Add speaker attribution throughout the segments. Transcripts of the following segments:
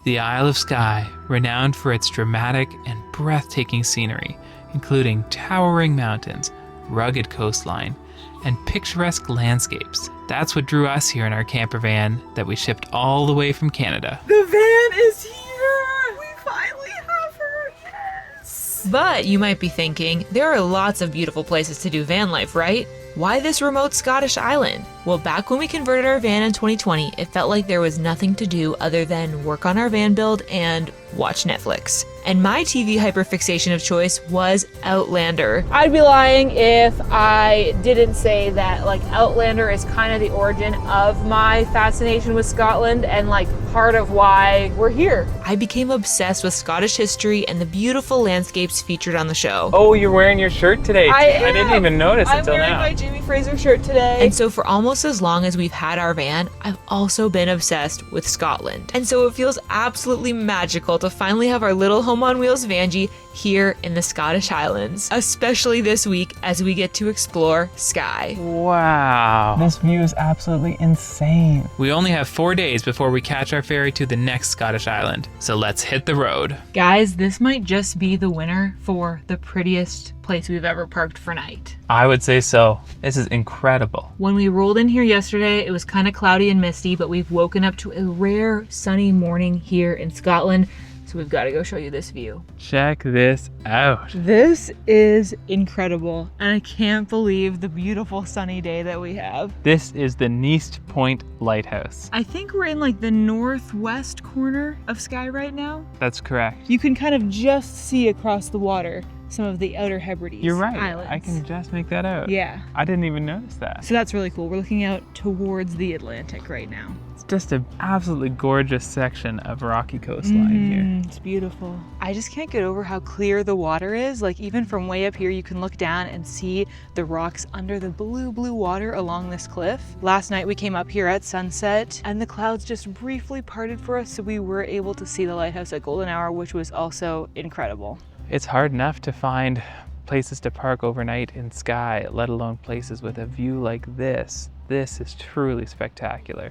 Speaker 1: The Isle of Skye, renowned for its dramatic and breathtaking scenery, including towering mountains, rugged coastline, and picturesque landscapes. That's what drew us here in our camper van that we shipped all the way from Canada.
Speaker 2: The van is here! We finally have her, yes!
Speaker 3: But you might be thinking, there are lots of beautiful places to do van life, right? Why this remote Scottish island? Well, back when we converted our van in 2020, it felt like there was nothing to do other than work on our van build and watch Netflix. And my TV hyperfixation of choice was Outlander.
Speaker 2: I'd be lying if I didn't say that like Outlander is kind of the origin of my fascination with Scotland and like part of why we're here.
Speaker 3: I became obsessed with Scottish history and the beautiful landscapes featured on the show.
Speaker 1: Oh, you're wearing your shirt today.
Speaker 2: I
Speaker 1: didn't even notice until now.
Speaker 2: I'm wearing my Jamie Fraser shirt today.
Speaker 3: And so for almost as long as we've had our van, I've also been obsessed with Scotland. And so it feels absolutely magical to finally have our little home on wheels Vangie here in the Scottish Highlands, especially this week as we get to explore Skye.
Speaker 1: Wow.
Speaker 4: This view is absolutely insane.
Speaker 1: We only have 4 days before we catch our ferry to the next Scottish island, so let's hit the road.
Speaker 3: Guys, this might just be the winner for the prettiest place we've ever parked for night.
Speaker 1: I would say so. This is incredible.
Speaker 3: When we rolled in here yesterday, it was kind of cloudy and misty, but we've woken up to a rare sunny morning here in Scotland. So we've got to go show you this view.
Speaker 1: Check this out.
Speaker 3: This is incredible, and I can't believe the beautiful sunny day that we have.
Speaker 1: This is the Neist Point Lighthouse.
Speaker 3: I think we're in like the northwest corner of Skye right now.
Speaker 1: That's correct.
Speaker 3: You can kind of just see across the water some of the Outer Hebrides
Speaker 1: You're right.
Speaker 3: islands.
Speaker 1: I can just make that out.
Speaker 3: Yeah.
Speaker 1: I didn't even notice that.
Speaker 3: So that's really cool. We're looking out towards the Atlantic right now.
Speaker 1: It's just an absolutely gorgeous section of rocky coastline here.
Speaker 3: It's beautiful. I just can't get over how clear the water is. Like even from way up here, you can look down and see the rocks under the blue water along this cliff. Last night we came up here at sunset and the clouds just briefly parted for us, so we were able to see the lighthouse at golden hour, which was also incredible.
Speaker 1: It's hard enough to find places to park overnight in Skye, let alone places with a view like this. This is truly spectacular.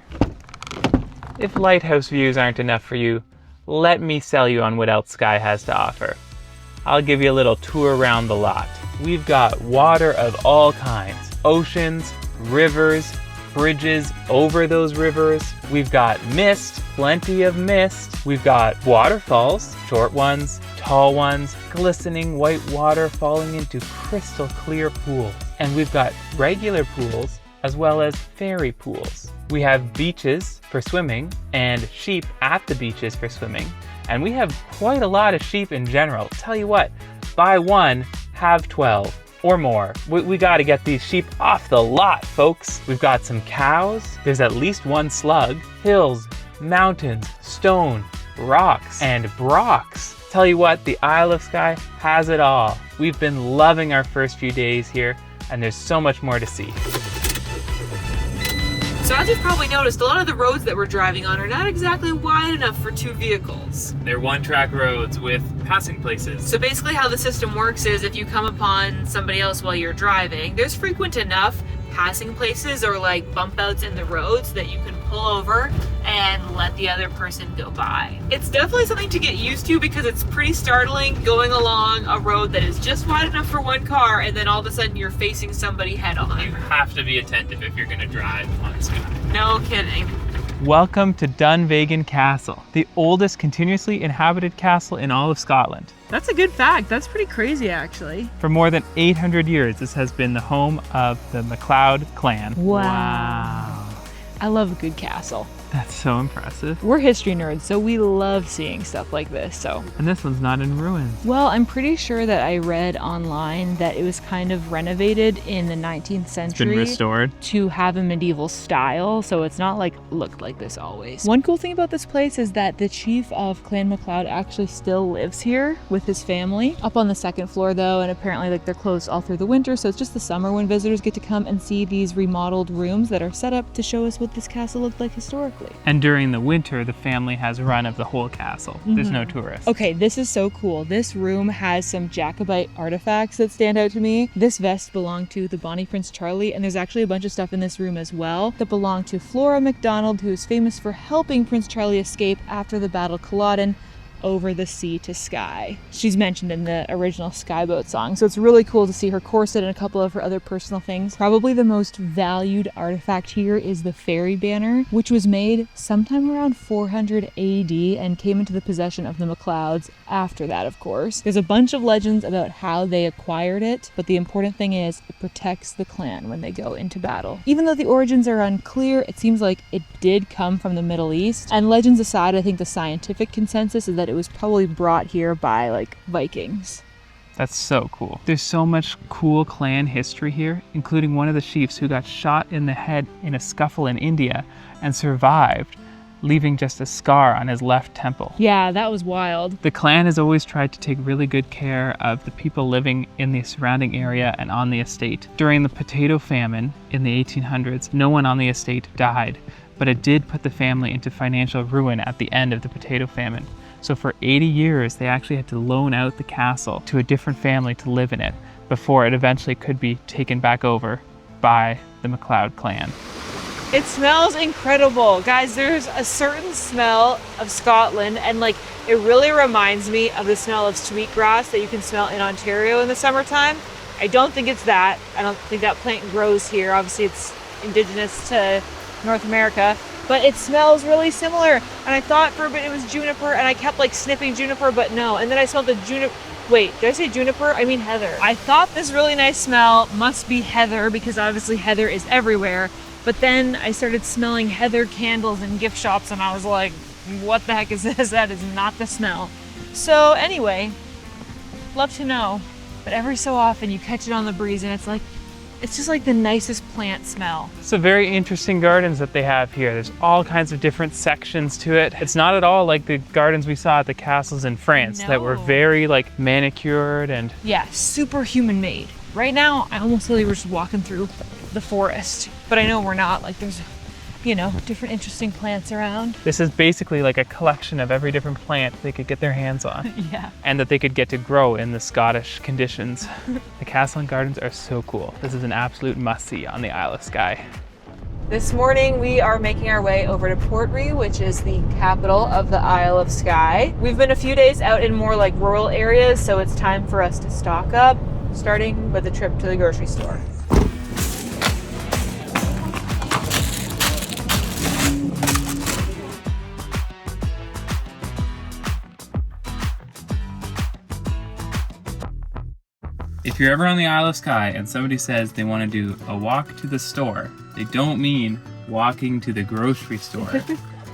Speaker 1: If lighthouse views aren't enough for you, let me sell you on what else Skye has to offer. I'll give you a little tour around the lot. We've got water of all kinds, oceans, rivers, bridges over those rivers. We've got mist, plenty of mist. We've got waterfalls, short ones, tall ones, glistening white water falling into crystal clear pools. And we've got regular pools as well as fairy pools. We have beaches for swimming and sheep at the beaches for swimming. And we have quite a lot of sheep in general. Tell you what, buy one, have 12 or more. We got to get these sheep off the lot, folks. We've got some cows. There's at least one slug. Hills, mountains, stone, rocks, and brocks. Tell you what, the Isle of Skye has it all. We've been loving our first few days here, and there's so much more to see.
Speaker 3: So as you've probably noticed, a lot of the roads that we're driving on are not exactly wide enough for two vehicles.
Speaker 1: They're one-track roads with passing places.
Speaker 3: So basically how the system works is if you come upon somebody else while you're driving, there's frequent enough passing places or like bump outs in the roads that you can pull over and let the other person go by. It's definitely something to get used to because it's pretty startling going along a road that is just wide enough for one car and then all of a sudden you're facing somebody head on.
Speaker 1: You have to be attentive if you're gonna drive on Skye.
Speaker 3: No kidding.
Speaker 1: Welcome to Dunvegan Castle, the oldest continuously inhabited castle in all of Scotland.
Speaker 3: That's a good fact. That's pretty crazy actually.
Speaker 1: For more than 800 years, this has been the home of the MacLeod clan.
Speaker 3: Wow. I love a good castle.
Speaker 1: That's so impressive.
Speaker 3: We're history nerds, so we love seeing stuff like this, so.
Speaker 1: And this one's not in ruins.
Speaker 3: Well, I'm pretty sure that I read online that it was kind of renovated in the 19th century.
Speaker 1: It's been restored.
Speaker 3: To have a medieval style, so it's not like looked like this always. One cool thing about this place is that the chief of Clan MacLeod actually still lives here with his family. Up on the second floor though, and apparently like they're closed all through the winter, so it's just the summer when visitors get to come and see these remodeled rooms that are set up to show us what this castle looked like historically.
Speaker 2: exactly.
Speaker 1: And during the winter, the family has run of the whole castle. There's no tourists.
Speaker 2: Okay, this is so cool. This room has some Jacobite artifacts that stand out to me. This vest belonged to the Bonnie Prince Charlie, and there's actually a bunch of stuff in this room as well that belonged to Flora MacDonald, who is famous for helping Prince Charlie escape after the Battle of Culloden over the sea to Skye. She's mentioned in the original Skyboat song, so it's really cool to see her corset and a couple of her other personal things. Probably the most valued artifact here is the fairy banner, which was made sometime around 400 AD and came into the possession of the MacLeods after that, of course. There's a bunch of legends about how they acquired it, but the important thing is it protects the clan when they go into battle. Even though the origins are unclear, it seems like it did come from the Middle East. And legends aside, I think the scientific consensus is that it was probably brought here by like Vikings.
Speaker 1: That's so cool. There's so much cool clan history here, including one of the chiefs who got shot in the head in a scuffle in India and survived, leaving just a scar on his left temple.
Speaker 2: Yeah, that was wild.
Speaker 1: The clan has always tried to take really good care of the people living in the surrounding area and on the estate. During the potato famine in the 1800s, no one on the estate died, but it did put the family into financial ruin at the end of the potato famine. So for 80 years, they actually had to loan out the castle to a different family to live in it before it eventually could be taken back over by the MacLeod clan.
Speaker 2: It smells incredible. Guys, there's a certain smell of Scotland, and like it really reminds me of the smell of sweetgrass that you can smell in Ontario in the summertime. I don't think it's that. I don't think that plant grows here. Obviously it's indigenous to North America, but it smells really similar. And I thought for a bit it was juniper, and I kept like sniffing juniper, but no. And then I smelled the juniper. Wait, did I say juniper? I mean heather. I thought this really nice smell must be heather because obviously heather is everywhere. But then I started smelling heather candles in gift shops, and I was like, what the heck is this? That is not the smell. So anyway, love to know. But every so often you catch it on the breeze and it's just like the nicest plant smell.
Speaker 1: So very interesting gardens that they have here. There's all kinds of different sections to it. It's not at all like the gardens we saw at the castles in France that were very like manicured and...
Speaker 2: Yeah, super human made. Right now, I almost feel like we're just walking through the forest, but I know we're not. Like there's, you know, different interesting plants around.
Speaker 1: This is basically like a collection of every different plant they could get their hands on.
Speaker 2: Yeah.
Speaker 1: And that they could get to grow in the Scottish conditions. The castle and gardens are so cool. This is an absolute must-see on the Isle of Skye.
Speaker 2: This morning we are making our way over to Portree, which is the capital of the Isle of Skye. We've been a few days out in more like rural areas, so it's time for us to stock up, starting with a trip to the grocery store.
Speaker 1: If you're ever on the Isle of Skye and somebody says they want to do a walk to the store, they don't mean walking to the grocery store.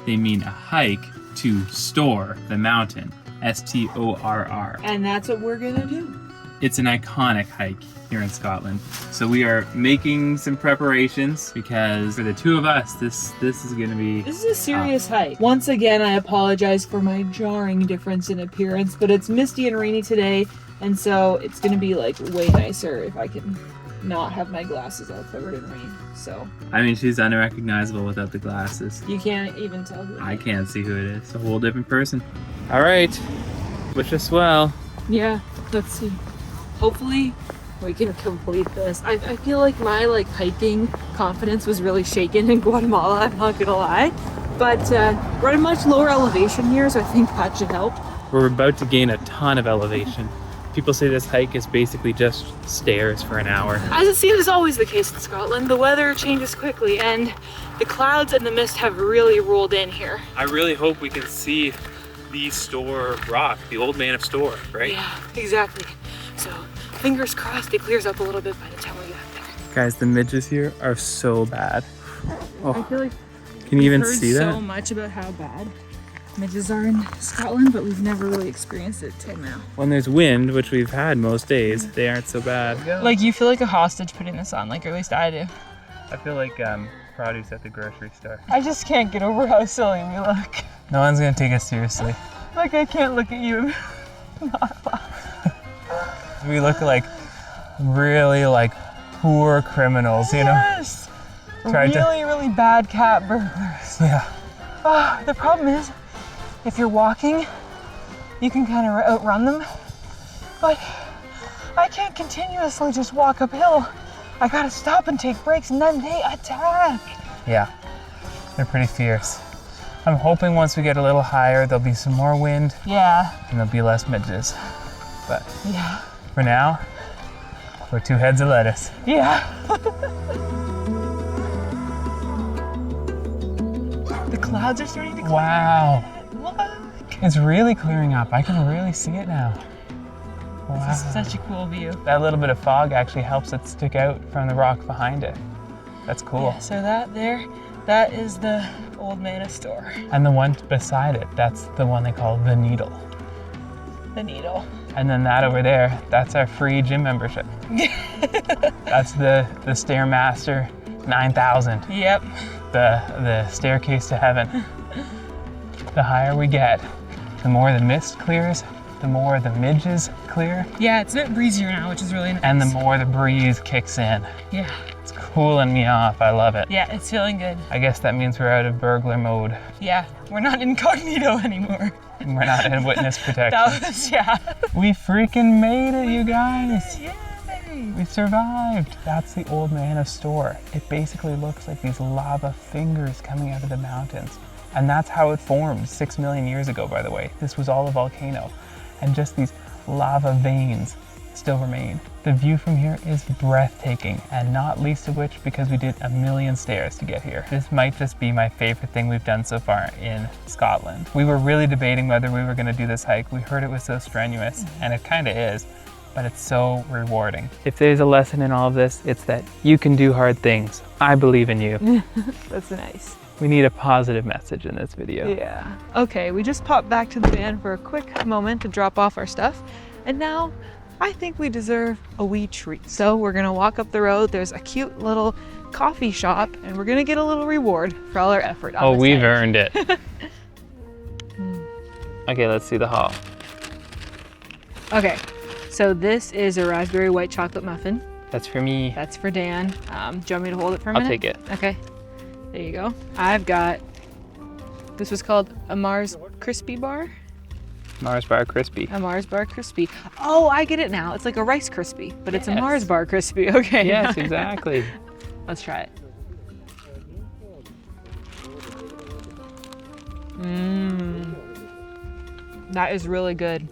Speaker 1: They mean a hike to Storr, the mountain. S-T-O-R-R.
Speaker 2: And that's what we're gonna do.
Speaker 1: It's an iconic hike here in Scotland. So we are making some preparations because for the two of us, this is gonna be...
Speaker 2: This is a serious hike. Once again, I apologize for my jarring difference in appearance, but it's misty and rainy today, and so it's gonna be like way nicer if I can not have my glasses all covered in rain. So
Speaker 1: I mean, she's unrecognizable without the glasses.
Speaker 2: you can't even tell who it is.
Speaker 1: I can't see who it is. It's a whole different person. All right, wish us well.
Speaker 2: Yeah, let's see. Hopefully we can complete this. I feel like my hiking confidence was really shaken in Guatemala, I'm not gonna lie. But we're at a much lower elevation here, so I think that should help.
Speaker 1: We're about to gain a ton of elevation. People say this hike is basically just stairs for an hour.
Speaker 2: As it seems always the case in Scotland, the weather changes quickly and the clouds and the mist have really rolled in here.
Speaker 1: I really hope we can see the Storr rock, the Old Man of Storr, right?
Speaker 2: Yeah, exactly. So fingers crossed it clears up a little bit by the time we get there.
Speaker 1: Guys, the midges here are so bad. Oh,
Speaker 2: I feel like
Speaker 1: can you even
Speaker 2: we've heard
Speaker 1: see that?
Speaker 2: so much about how bad midges are in Scotland, but we've never really experienced it till now.
Speaker 1: When there's wind, which we've had most days, they aren't so bad.
Speaker 2: Like you feel like a hostage putting this on, like or at least I do.
Speaker 1: I feel like produce at the grocery store.
Speaker 2: I just can't get over how silly we look.
Speaker 1: No one's gonna take us seriously.
Speaker 2: Like I can't look at you.
Speaker 1: We look like really poor criminals, you know?
Speaker 2: Yes!
Speaker 1: Tried to-
Speaker 2: Really bad cat burglars.
Speaker 1: Yeah.
Speaker 2: The problem is, if you're walking, you can kind of outrun them, but I can't continuously just walk uphill. I gotta stop and take breaks, and then they attack.
Speaker 1: Yeah, they're pretty fierce. I'm hoping once we get a little higher, there'll be some more wind
Speaker 2: Yeah,
Speaker 1: and there'll be less midges. But
Speaker 2: yeah,
Speaker 1: for now, we're two heads of lettuce.
Speaker 2: yeah. The clouds are starting to clear.
Speaker 1: Wow,
Speaker 2: Look.
Speaker 1: it's really clearing up. I can really see it now. Wow.
Speaker 2: This is such a cool view.
Speaker 1: That little bit of fog actually helps it stick out from the rock behind it. That's cool.
Speaker 2: Yeah, so that is the Old Man of Storr.
Speaker 1: And the one beside it, that's the one they call the Needle.
Speaker 2: The needle.
Speaker 1: And then that over there, that's our free gym membership. That's the Stairmaster 9000,
Speaker 2: Yep.
Speaker 1: the staircase to heaven. The higher we get, the more the mist clears, the more the midges clear,
Speaker 2: Yeah, it's a bit breezier now, which is really nice.
Speaker 1: and the more the breeze kicks in.
Speaker 2: Yeah.
Speaker 1: It's cooling me off. I love it.
Speaker 2: Yeah, it's feeling good.
Speaker 1: I guess that means we're out of burglar mode.
Speaker 2: Yeah, we're not incognito anymore.
Speaker 1: And we're not in witness protection.
Speaker 2: That was, yeah.
Speaker 1: We freaking made it, you guys.
Speaker 2: Yay!
Speaker 1: We survived. That's the Old Man of Storr. It basically looks like these lava fingers coming out of the mountains. And that's how it formed 6 million years ago, by the way. This was all a volcano. And just these lava veins still remain. The view from here is breathtaking, and not least of which because we did a million stairs to get here. This might just be my favorite thing we've done so far in Scotland. We were really debating whether we were going to do this hike. We heard it was so strenuous, and it kind of is, but it's so rewarding. If there's a lesson in all of this, it's that you can do hard things. I believe in you.
Speaker 2: That's nice.
Speaker 1: We need a positive message in this video.
Speaker 2: Yeah. Okay, we just popped back to the van for a quick moment to drop off our stuff, and now I think we deserve a wee treat. So we're gonna walk up the road. There's a cute little coffee shop, and we're gonna get a little reward for all our effort on
Speaker 1: Oh,
Speaker 2: this
Speaker 1: we've
Speaker 2: hike.
Speaker 1: earned it. Okay, let's see the haul.
Speaker 2: Okay, so this is a raspberry white chocolate muffin.
Speaker 1: That's for me.
Speaker 2: That's for Dan. Do you want me to hold it for a
Speaker 1: I'll
Speaker 2: minute?
Speaker 1: take it.
Speaker 2: Okay, there you go. I've got, this was called a Mars Crispy Bar.
Speaker 1: Mars Bar Crispy.
Speaker 2: A Mars Bar Crispy. Oh, I get it now. It's like a Rice Krispie, but it's a
Speaker 1: Yes.
Speaker 2: Mars Bar Crispy. Okay.
Speaker 1: Yes, exactly.
Speaker 2: Let's try it. That is really good.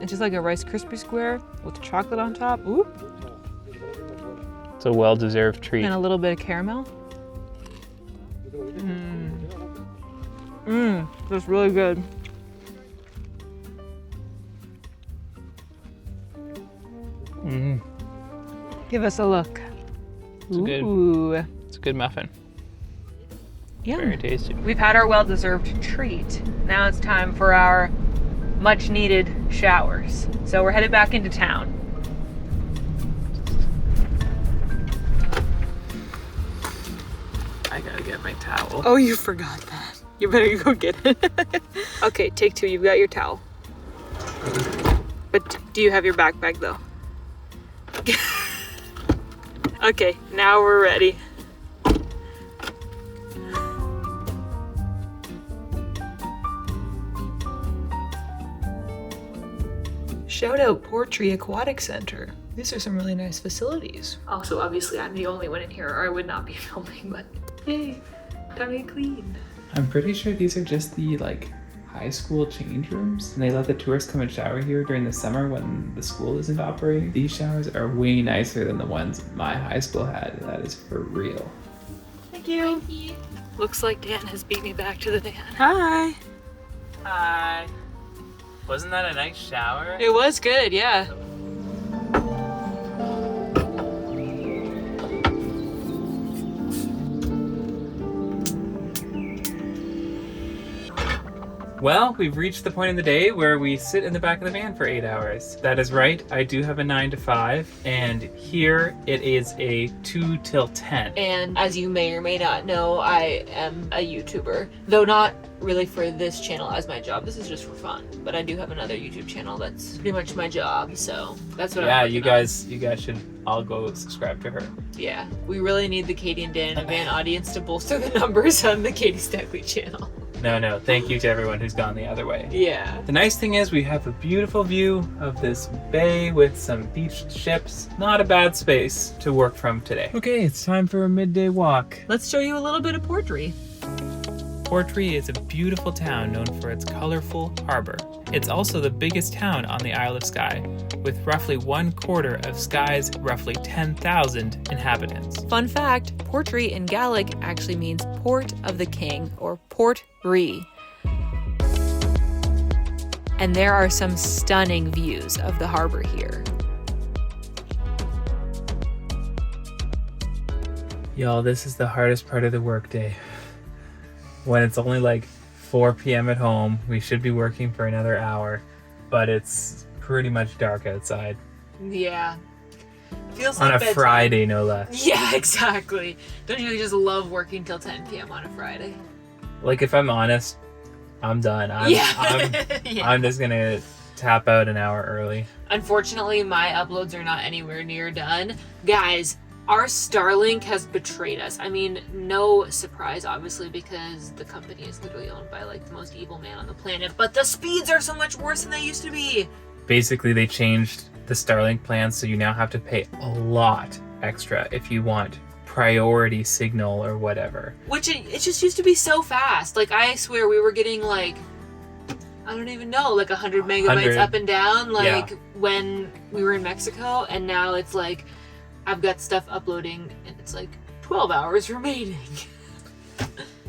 Speaker 2: It's just like a Rice Krispie square with chocolate on top. Ooh.
Speaker 1: It's a well-deserved treat.
Speaker 2: And a little bit of caramel. That's really good. Give us a look.
Speaker 1: It's good.
Speaker 2: Ooh.
Speaker 1: It's a good muffin.
Speaker 2: Yum.
Speaker 1: Very tasty.
Speaker 2: We've had our well-deserved treat. Now it's time for our much-needed showers. So we're headed back into town.
Speaker 1: I gotta get my towel.
Speaker 2: Oh, you forgot that. You better go get it. Okay, take two. You've got your towel. But do you have your backpack though? Okay, now we're ready. Shout out Portree Aquatic Center. These are some really nice facilities. Also, obviously, I'm the only one in here, or I would not be filming, but yay, time to get clean.
Speaker 1: I'm pretty sure these are just the high school change rooms, and they let the tourists come and shower here during the summer when the school isn't operating. These showers are way nicer than the ones my high school had. That is for real.
Speaker 2: Thank you. Looks like Dan has beat me back to the van.
Speaker 1: Hi. Hi. Wasn't that a nice shower?
Speaker 2: It was good, yeah.
Speaker 1: Well, we've reached the point in the day where we sit in the back of the van for 8 hours. That is right, I do have a 9 to 5, and here it is a 2 till 10.
Speaker 3: And as you may or may not know, I am a YouTuber. Though not really for this channel as my job. This is just for fun. But I do have another YouTube channel that's pretty much my job. So that's what I'm working
Speaker 1: you guys should all go subscribe to her.
Speaker 3: on. Yeah. We really need the Katie and Dan and Van audience to bolster the numbers on the Katie Stackley channel.
Speaker 1: No. Thank you to everyone who's gone the other way.
Speaker 3: Yeah.
Speaker 1: The nice thing is we have a beautiful view of this bay with some beached ships. Not a bad space to work from today. Okay, it's time for a midday walk.
Speaker 3: Let's show you a little bit of Portree.
Speaker 1: Portree is a beautiful town known for its colorful harbor. It's also the biggest town on the Isle of Skye, with roughly 1/4 of Skye's roughly 10,000 inhabitants.
Speaker 3: Fun fact, Portree in Gaelic actually means Port of the King, or Portree. And there are some stunning views of the harbor here.
Speaker 1: Y'all, this is the hardest part of the workday. When it's only like 4 p.m. at home, we should be working for another hour, but it's pretty much dark outside.
Speaker 3: Yeah. Feels
Speaker 1: On
Speaker 3: like
Speaker 1: a
Speaker 3: bedtime.
Speaker 1: Friday, no less.
Speaker 3: Yeah, exactly. Don't you just love working till 10 p.m. on a Friday?
Speaker 1: Like, if I'm honest, I'm done.
Speaker 3: Yeah.
Speaker 1: I'm just gonna tap out an hour early.
Speaker 3: Unfortunately, my uploads are not anywhere near done. Guys, our Starlink has betrayed us. I mean, no surprise, obviously, because the company is literally owned by like the most evil man on the planet, but the speeds are so much worse than they used to be.
Speaker 1: Basically, they changed the Starlink plan, so you now have to pay a lot extra if you want priority signal or whatever.
Speaker 3: Which it just used to be so fast. Like, I swear we were getting like, I don't even know, like 100 megabytes
Speaker 1: 100.
Speaker 3: up and down, like
Speaker 1: Yeah.
Speaker 3: when we were in Mexico, and now it's like, I've got stuff uploading and it's like 12 hours remaining.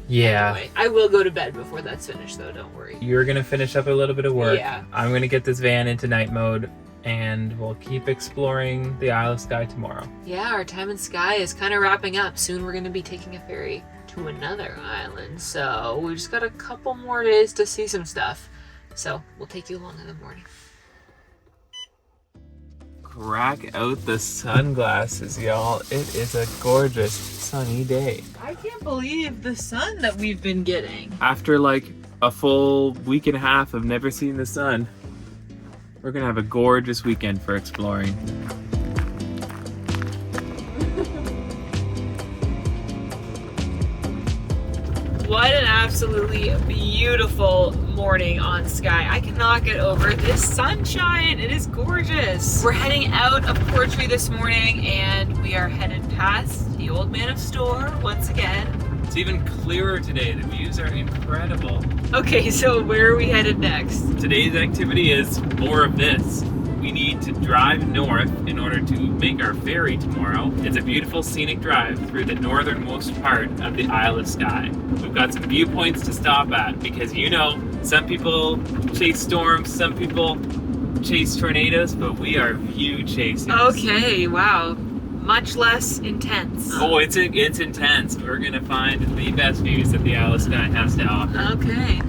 Speaker 1: Yeah.
Speaker 3: Anyway, I will go to bed before that's finished though, don't worry.
Speaker 1: You're gonna finish up a little bit of work.
Speaker 3: Yeah.
Speaker 1: I'm gonna get this van into night mode, and we'll keep exploring the Isle of Skye tomorrow.
Speaker 3: Yeah, our time in Skye is kind of wrapping up. Soon we're going to be taking a ferry to another island. So we just got a couple more days to see some stuff. So we'll take you along in the morning.
Speaker 1: Crack out the sunglasses, y'all. It is a gorgeous sunny day.
Speaker 3: I can't believe the sun that we've been getting.
Speaker 1: After like a full week and a half of never seeing the sun, we're gonna have a gorgeous weekend for exploring.
Speaker 3: What an absolutely beautiful morning on Skye. I cannot get over this sunshine. It is gorgeous. We're heading out of Portree this morning and we are headed past the Old Man of Storr once again.
Speaker 1: It's even clearer today. The views are incredible.
Speaker 3: Okay, so where are we headed next?
Speaker 1: Today's activity is more of this. We need to drive north in order to make our ferry tomorrow. It's a beautiful scenic drive through the northernmost part of the Isle of Skye. We've got some viewpoints to stop at because, you know, some people chase storms, some people chase tornadoes, but we are view chasers.
Speaker 3: Okay, wow. Much less intense.
Speaker 1: Oh, it's intense. We're gonna find the best views that the Isle of Skye has to offer.
Speaker 3: Okay.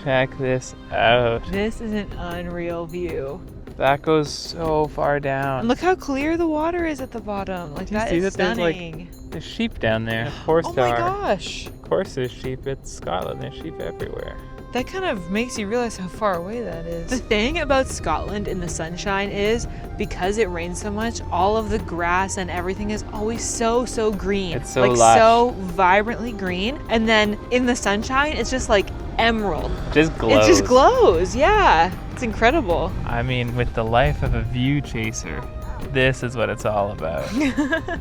Speaker 1: Check this out.
Speaker 2: This is an unreal view.
Speaker 1: That goes so far down.
Speaker 2: And look how clear the water is at the bottom. Like,
Speaker 1: Do you
Speaker 2: that
Speaker 1: see
Speaker 2: is
Speaker 1: that there's, like,
Speaker 2: stunning.
Speaker 1: There's sheep down there. Of course
Speaker 2: Oh
Speaker 1: there
Speaker 2: my
Speaker 1: are.
Speaker 2: gosh.
Speaker 1: Of course there's sheep. It's Scotland. There's sheep everywhere.
Speaker 2: That kind of makes you realize how far away that is. The thing about Scotland in the sunshine is because it rains so much, all of the grass and everything is always so green.
Speaker 1: It's so
Speaker 2: like
Speaker 1: lush.
Speaker 2: so vibrantly green. And then in the sunshine, it's just like emerald.
Speaker 1: Just glows.
Speaker 2: It just glows. Yeah. It's incredible.
Speaker 1: I mean, with the life of a view chaser, this is what it's all about.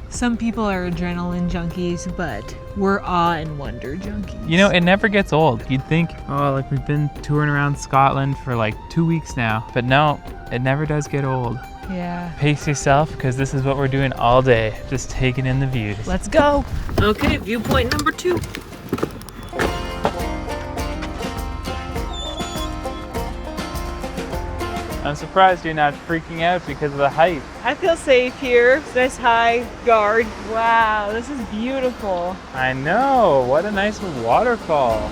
Speaker 2: Some people are adrenaline junkies, but we're awe and wonder junkies.
Speaker 1: You know, it never gets old. You'd think, oh, like we've been touring around Scotland for like 2 weeks now. But no, it never does get old.
Speaker 2: Yeah.
Speaker 1: Pace yourself, because this is what we're doing all day. Just taking in the views.
Speaker 2: Let's go.
Speaker 3: Okay, viewpoint number 2.
Speaker 1: I'm surprised you're not freaking out because of the height.
Speaker 2: I feel safe here. This high guard. Wow, this is beautiful.
Speaker 1: I know, what a nice waterfall.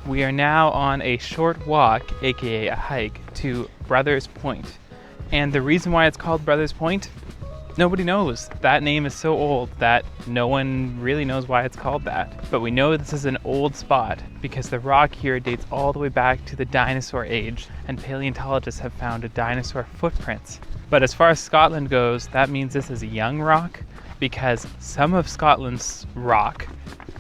Speaker 1: We are now on a short walk, aka a hike, to Brothers Point. And the reason why it's called Brothers Point, Nobody knows. That name is so old that no one really knows why it's called that. But we know this is an old spot because the rock here dates all the way back to the dinosaur age, and paleontologists have found dinosaur footprints. But as far as Scotland goes, that means this is a young rock because some of Scotland's rock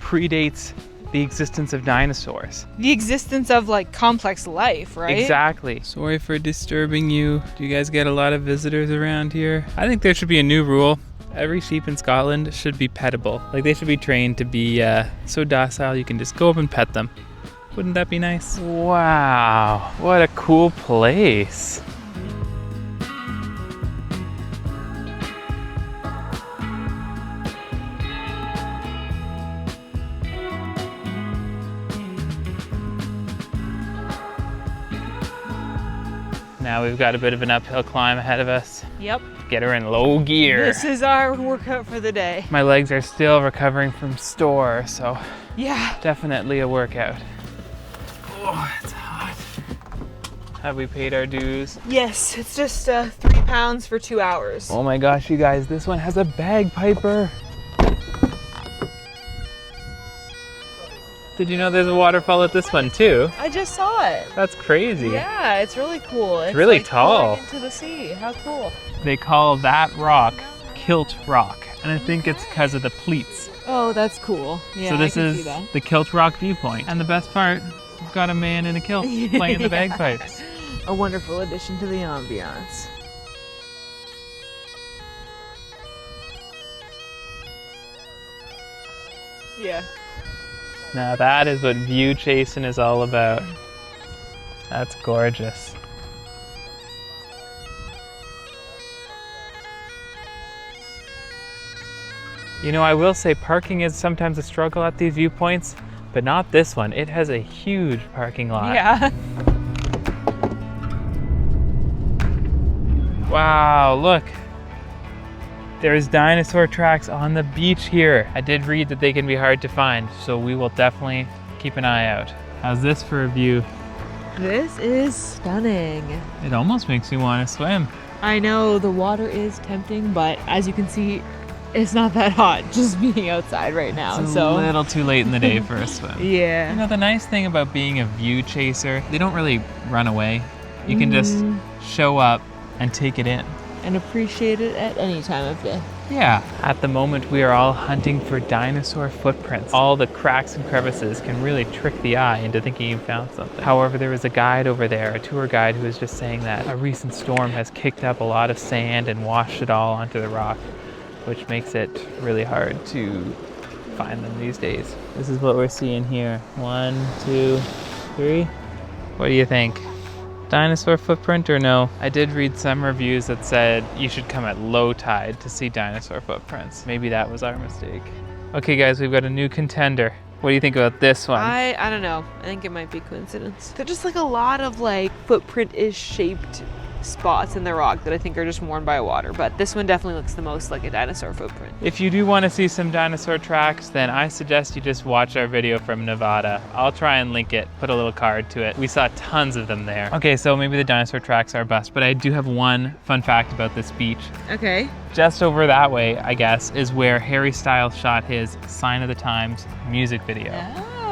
Speaker 1: predates the existence of dinosaurs.
Speaker 2: The existence of like complex life, right?
Speaker 1: Exactly. Sorry for disturbing you. Do you guys get a lot of visitors around here? I think there should be a new rule. Every sheep in Scotland should be pettable. Like they should be trained to be so docile you can just go up and pet them. Wouldn't that be nice? Wow, what a cool place. Now we've got a bit of an uphill climb ahead of us.
Speaker 2: Yep.
Speaker 1: Get her in low gear.
Speaker 2: This is our workout for the day.
Speaker 1: My legs are still recovering from Storr, so
Speaker 2: Yeah.
Speaker 1: definitely a workout. Oh, it's hot. Have we paid our dues?
Speaker 2: Yes, it's just 3 pounds for 2 hours.
Speaker 1: Oh my gosh, you guys, this one has a bagpiper. Did you know there's a waterfall at this one too?
Speaker 2: I just saw it.
Speaker 1: That's crazy.
Speaker 2: Yeah, it's really cool. It's
Speaker 1: really
Speaker 2: like
Speaker 1: tall.
Speaker 2: pouring into the sea. How cool.
Speaker 1: They call that rock Kilt Rock, and I think it's because of the pleats.
Speaker 2: Oh, that's cool. Yeah,
Speaker 1: So this
Speaker 2: I can see
Speaker 1: is
Speaker 2: that.
Speaker 1: the Kilt Rock viewpoint. And the best part, we've got a man in a kilt playing the
Speaker 2: Yeah.
Speaker 1: bagpipes.
Speaker 2: A wonderful addition to the ambiance. Yeah.
Speaker 1: Now that is what view chasing is all about. That's gorgeous. You know, I will say parking is sometimes a struggle at these viewpoints, but not this one. It has a huge parking lot.
Speaker 2: Yeah.
Speaker 1: Wow, look. There's dinosaur tracks on the beach here. I did read that they can be hard to find, so we will definitely keep an eye out. How's this for a view?
Speaker 2: This is stunning.
Speaker 1: It almost makes me want to swim.
Speaker 2: I know the water is tempting, but as you can see, it's not that hot just being outside right now.
Speaker 1: It's a
Speaker 2: So
Speaker 1: little too late in the day for a swim.
Speaker 2: yeah.
Speaker 1: You know, the nice thing about being a view chaser, they don't really run away. You can just show up and take it in.
Speaker 2: And appreciate it at any time of day.
Speaker 1: Yeah. At the moment, we are all hunting for dinosaur footprints. All the cracks and crevices can really trick the eye into thinking you found something. However, there was a guide over there, a tour guide, who was just saying that a recent storm has kicked up a lot of sand and washed it all onto the rock, which makes it really hard to find them these days. This is what we're seeing here. 1, 2, 3. What do you think? Dinosaur footprint or no? I did read some reviews that said you should come at low tide to see dinosaur footprints. Maybe that was our mistake. Okay guys, we've got a new contender. What do you think about this one?
Speaker 2: I don't know. I think it might be coincidence. They're just like a lot of like footprint-ish shaped spots in the rock that I think are just worn by water, but this one definitely looks the most like a dinosaur footprint.
Speaker 1: If you do want to see some dinosaur tracks, then I suggest you just watch our video from Nevada. I'll try and link it, put a little card to it. We saw tons of them there. Okay, so maybe the dinosaur tracks are bust, but I do have one fun fact about this beach.
Speaker 2: Okay.
Speaker 1: Just over that way, I guess, is where Harry Styles shot his Sign of the Times music video.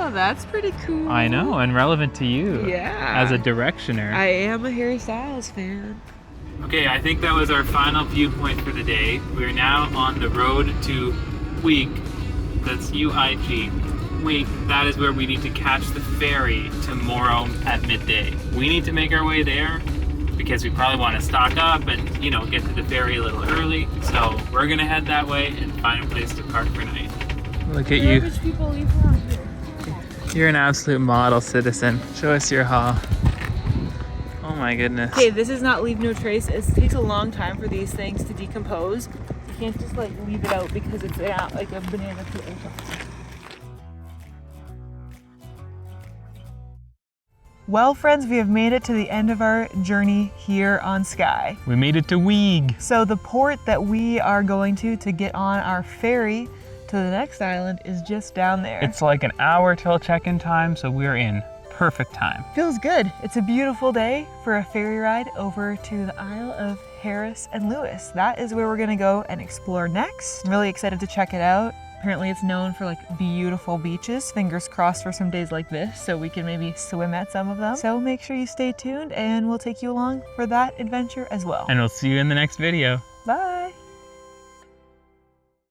Speaker 2: Oh, that's pretty cool.
Speaker 1: I know, and relevant to you
Speaker 2: Yeah.
Speaker 1: as a directioner.
Speaker 2: I am a Harry Styles fan.
Speaker 1: Okay, I think that was our final viewpoint for the day. We're now on the road to Uig. That's U-I-G. Uig, that is where we need to catch the ferry tomorrow at midday. We need to make our way there because we probably want to stock up and, you know, get to the ferry a little early. So we're gonna head that way and find a place to park for night. Look at you.
Speaker 2: People leave around here.
Speaker 1: You're an absolute model citizen. Show us your haul. Oh my goodness.
Speaker 2: Okay, this is not leave no trace. It takes a long time for these things to decompose. You can't just like leave it out because it's like a banana peel. Well, friends, we have made it to the end of our journey here on Skye.
Speaker 1: We made it to Uig.
Speaker 2: So the port that we are going to get on our ferry to the next island is just down there.
Speaker 1: It's like an hour till check-in time, so we're in perfect time.
Speaker 2: Feels good. It's a beautiful day for a ferry ride over to the Isle of Harris and Lewis. That is where we're gonna go and explore next. I'm really excited to check it out. Apparently it's known for like beautiful beaches. Fingers crossed for some days like this so we can maybe swim at some of them. So make sure you stay tuned and we'll take you along for that adventure as well.
Speaker 1: And we'll see you in the next video.
Speaker 2: Bye.